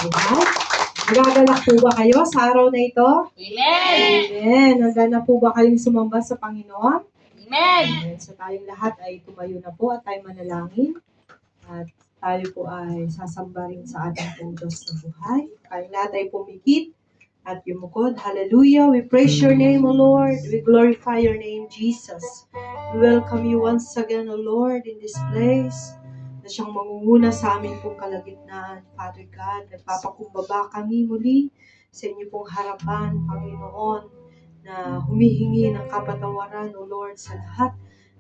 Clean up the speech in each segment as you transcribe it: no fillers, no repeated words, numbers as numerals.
buhay. Nagagalak po ba kayo sa araw na ito? Amen! Amen. Handa na po ba kayong sumamba sa Panginoon? Amen! Amen. So tayong lahat ay tumayo na po at tayo manalangin. At tayo po ay sasamba rin sa ating pong Diyos na buhay. Tayong lahat ay pumikit at yumukod. Hallelujah. We praise your name, O Lord. We glorify your name, Jesus. We welcome you once again, O Lord, in this place na siyang mangunguna sa amin pong kalagitnaan, Father God. Nagpapakumbaba kami muli sa inyo pong harapan, Panginoon, na humihingi ng kapatawaran, O Lord, sa lahat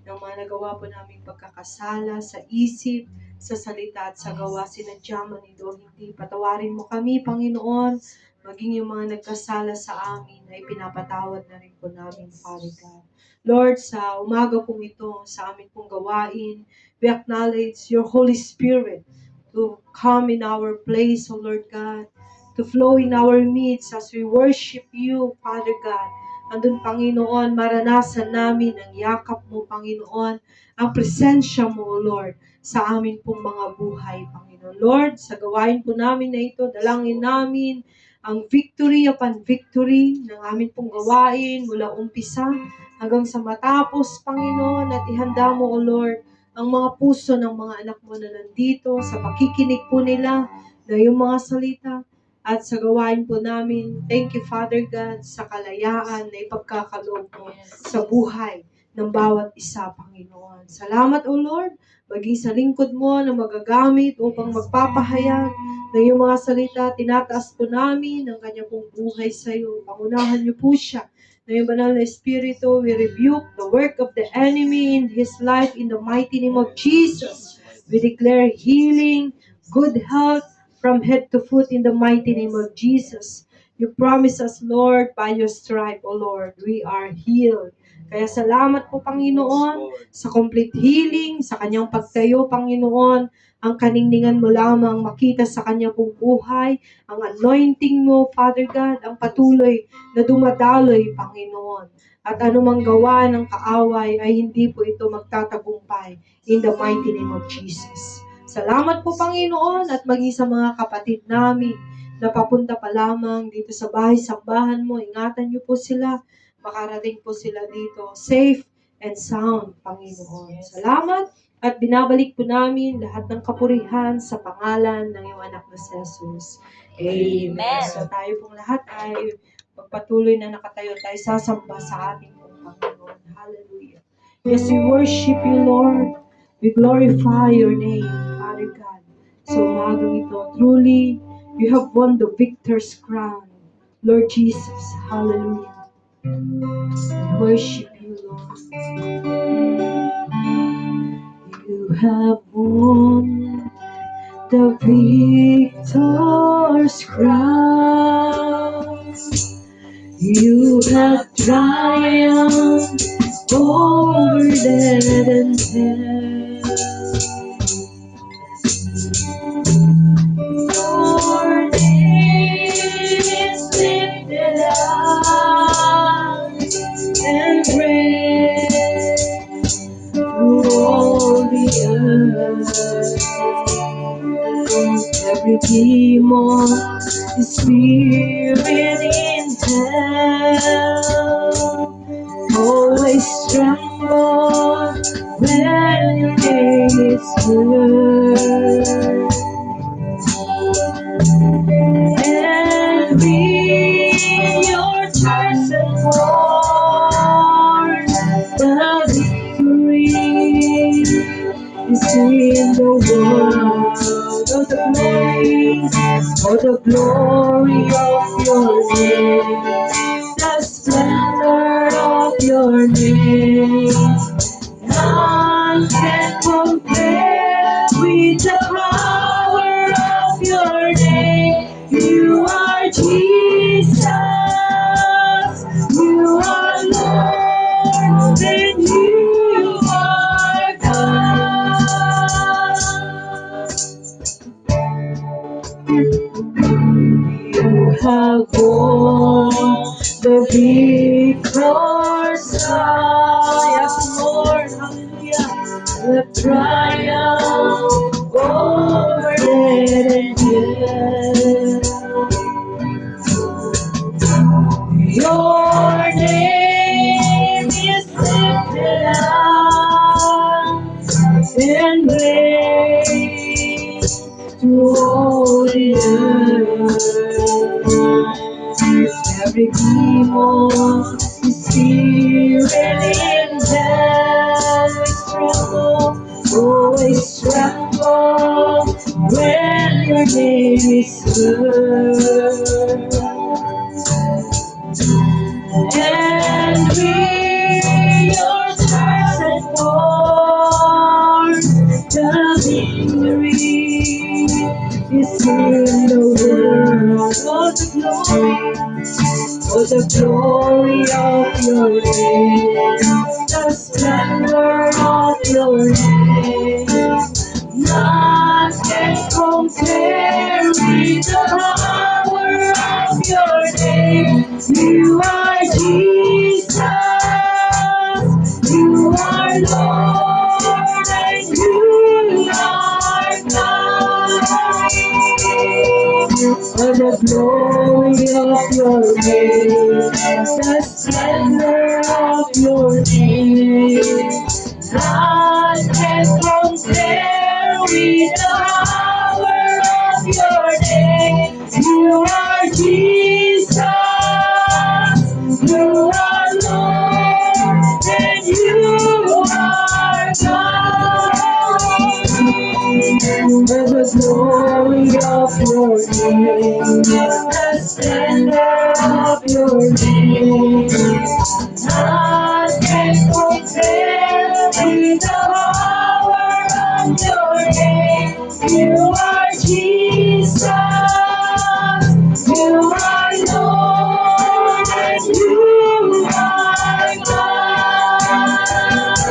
ng mga nagawa po namin pagkakasala sa isip, sa salita at sa gawa. Sinadya man ito, hindi. Patawarin mo kami, Panginoon, maging yung mga nagkasala sa amin ay pinapatawad na rin po namin, Father God. Lord, sa umaga pong ito, sa amin pong gawain, we acknowledge your Holy Spirit to come in our place, O Lord God, to flow in our midst as we worship you, Father God. Andun, Panginoon, maranasan namin ang yakap mo, Panginoon, ang presensya mo, O Lord, sa amin pong mga buhay, Panginoon. Lord, sa gawain po namin na ito, dalangin namin ang victory upon victory ng amin pong gawain mula umpisa hanggang sa matapos, Panginoon, at ihanda mo, O Lord, ang mga puso ng mga anak mo na nandito sa pakikinig po nila na yung mga salita at sa gawain po namin. Thank you, Father God, sa kalayaan na ipagkakaloob mo sa buhay ng bawat isa, Panginoon. Salamat, O Lord, maging sa lingkod mo na magagamit upang magpapahayag ng iyong mga salita. Tinataas po namin ang kanya pong buhay sa iyo. Pangunahan niyo po siya na yung banal na Espiritu. We rebuke the work of the enemy in his life in the mighty name of Jesus. We declare healing, good health from head to foot in the mighty name of Jesus. You promise us, Lord, by your stripe, O Lord, we are healed. Kaya salamat po, Panginoon, sa complete healing, sa kanyang pagtayo, Panginoon, ang kaningningan mo lamang makita sa kanya pong buhay, ang anointing mo, Father God, ang patuloy na dumadaloy, Panginoon. At anumang gawa ng kaaway ay hindi po ito magtatagumpay in the mighty name of Jesus. Salamat po, Panginoon, at maging sa mga kapatid namin na papunta pa lamang dito sa bahay-sambahan mo, ingatan niyo po sila, makarating po sila dito safe and sound, Panginoon. Salamat. At binabalik po namin lahat ng kapurihan sa pangalan ng iyong anak na si Jesus. Amen. So tayo pong lahat ay magpatuloy na nakatayo tayo sasamba sa ating pong Panginoon. Hallelujah. Yes, we worship you, Lord. We glorify your name, Father God. So umagang ito, truly, you have won the victor's crown, Lord Jesus. Hallelujah. We worship you, Lord. You have won the victor's crown. You have triumphed over death and hell. Your name is lifted up and praised through all the earth. Every demon, the spirit in hell, always tremble when your name is heard. And we, your chosen ones, the victory is in the world. Oh, the glory of your name, the splendor of your name. None can compare with the power of your name. You are Jesus, you are Lord, and you are God. You have won the victor's crown. Yes, Lord, hallelujah. The triumph over death and death. holy earth. Every demon, spirit in hell always tremble when your name is heard. And we, your stars and born, the victory is in the world. For the glory of your name, the splendor of your name. None can compare with the power of your name. You are Jesus, you are Lord, and you are God. For the glory of your name, the splendor of your name. None can compare with the power of your name. You are Jesus, you are Lord, and you are God. For the glory of your name, the splendor of your name. None can compare with the power of your name. You are Jesus, you are Lord, and you are God.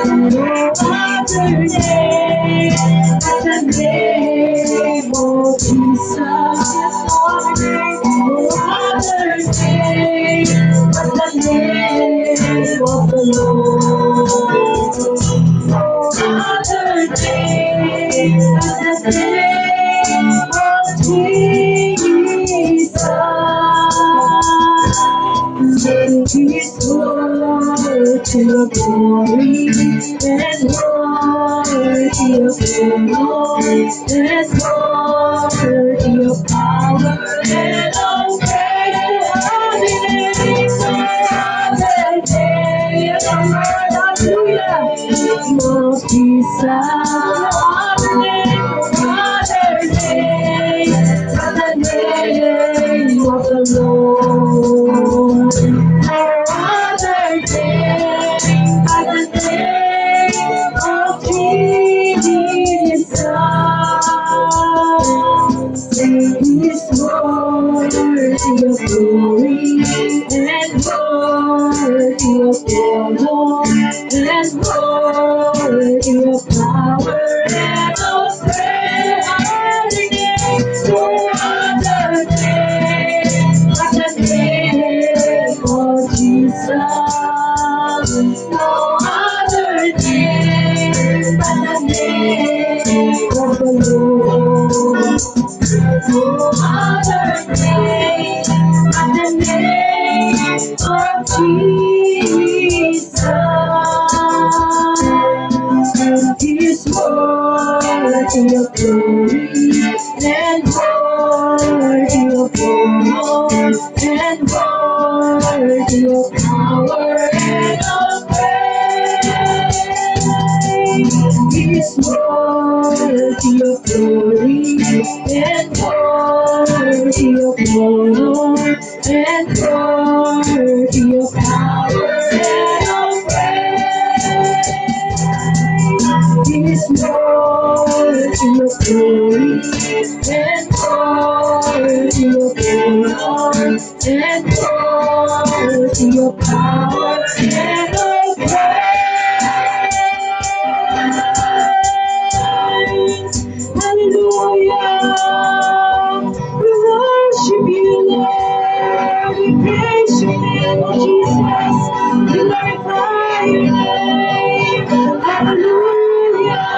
No other name but the name of Jesus. No other name but the name of the Lord. No other name but the name of Jesus. He's worthy of glory and worthy of honor and worthy of power and of praise. Hallelujah. Lord Jesus, other name, other name of the Lord. No other name, other name of Jesus. He's worthy of glory and worthy of honor and worthy of power and of praise. No other name but the name of Jesus. No other name but the name of the Lord. No other name but the name of Jesus. He's worthy of glory and worthy of honor and worthy of power and of praise. He's worthy of glory and worthy of honor and worthy of power and of praise. He's worthy of glory and worthy of honor and worthy of power and of praise. Hallelujah. We worship you, Lord. We praise your name, oh Jesus. We glorify your name. Hallelujah.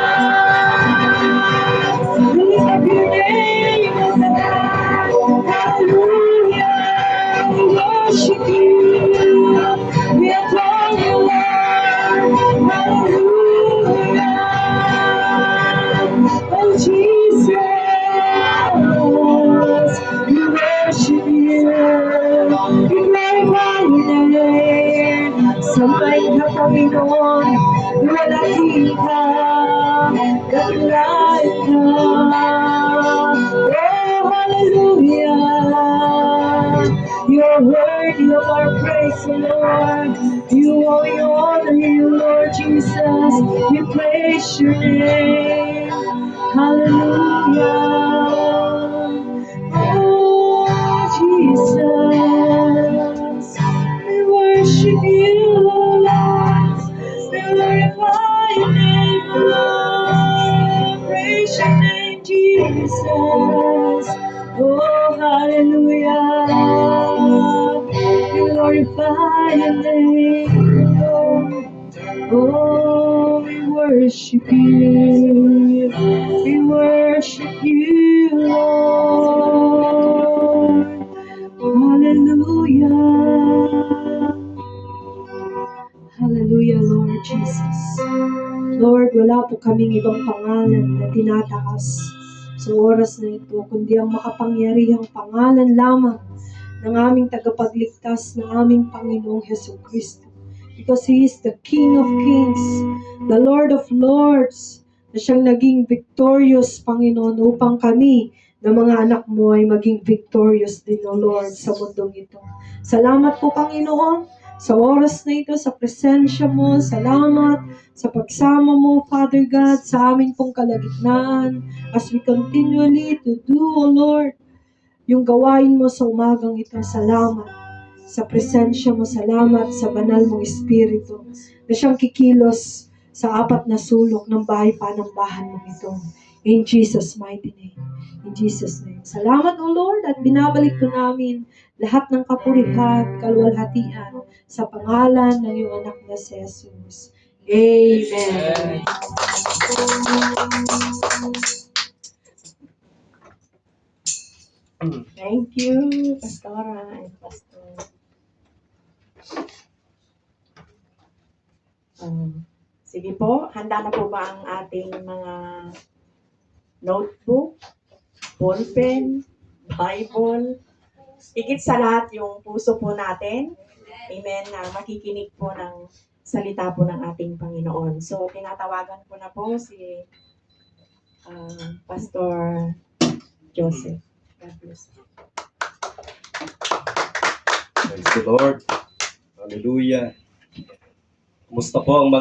We lift up your name, oh God. Hallelujah. We worship you. We adore you, are worthy of our praise, Lord. You are your honor, you, Lord Jesus. We praise your name. Hallelujah. Oh, Jesus. We worship you, Lord. We glorify your name, Lord. Praise your name, Jesus. Oh, hallelujah. We glorify your name, Lord. Oh, we worship you. We worship you, Lord. Hallelujah. Hallelujah, Lord Jesus. Lord, wala po kaming ibang pangalan na tinataas sa oras na ito, kundi ang makapangyarihang pangalan lamang ng aming tagapagligtas, ng aming Panginoong Hesus Kristo. Because He is the King of Kings, the Lord of Lords, na siyang naging victorious, Panginoon, upang kami na mga anak mo ay maging victorious din, O Lord, sa mundong ito. Salamat po, Panginoon, sa oras na ito, sa presensya mo. Salamat sa pagsama mo, Father God, sa amin pong kalagitnaan as we continually to do, O Lord, yung gawain mo sa umagang ito. Salamat sa presensya mo. Salamat sa banal mong Espiritu na siyang kikilos sa apat na sulok ng bahay panambahan mo ito. In Jesus' mighty name. In Jesus' name. Salamat, O Lord, at binabalik ko namin lahat ng kapurihan, kalwalhatian sa pangalan ng iyong anak na si Jesus. Amen. Thank you, Pastora and Pastor. Sige po, handa na po ba ang ating mga notebook, ballpen, Bible, higit sa lahat yung puso po natin, amen, na makikinig po ng salita po ng ating Panginoon. So, tinatawagan ko na po si Pastor Joseph. God bless. Praise the Lord. Hallelujah. Kumusta po ang mga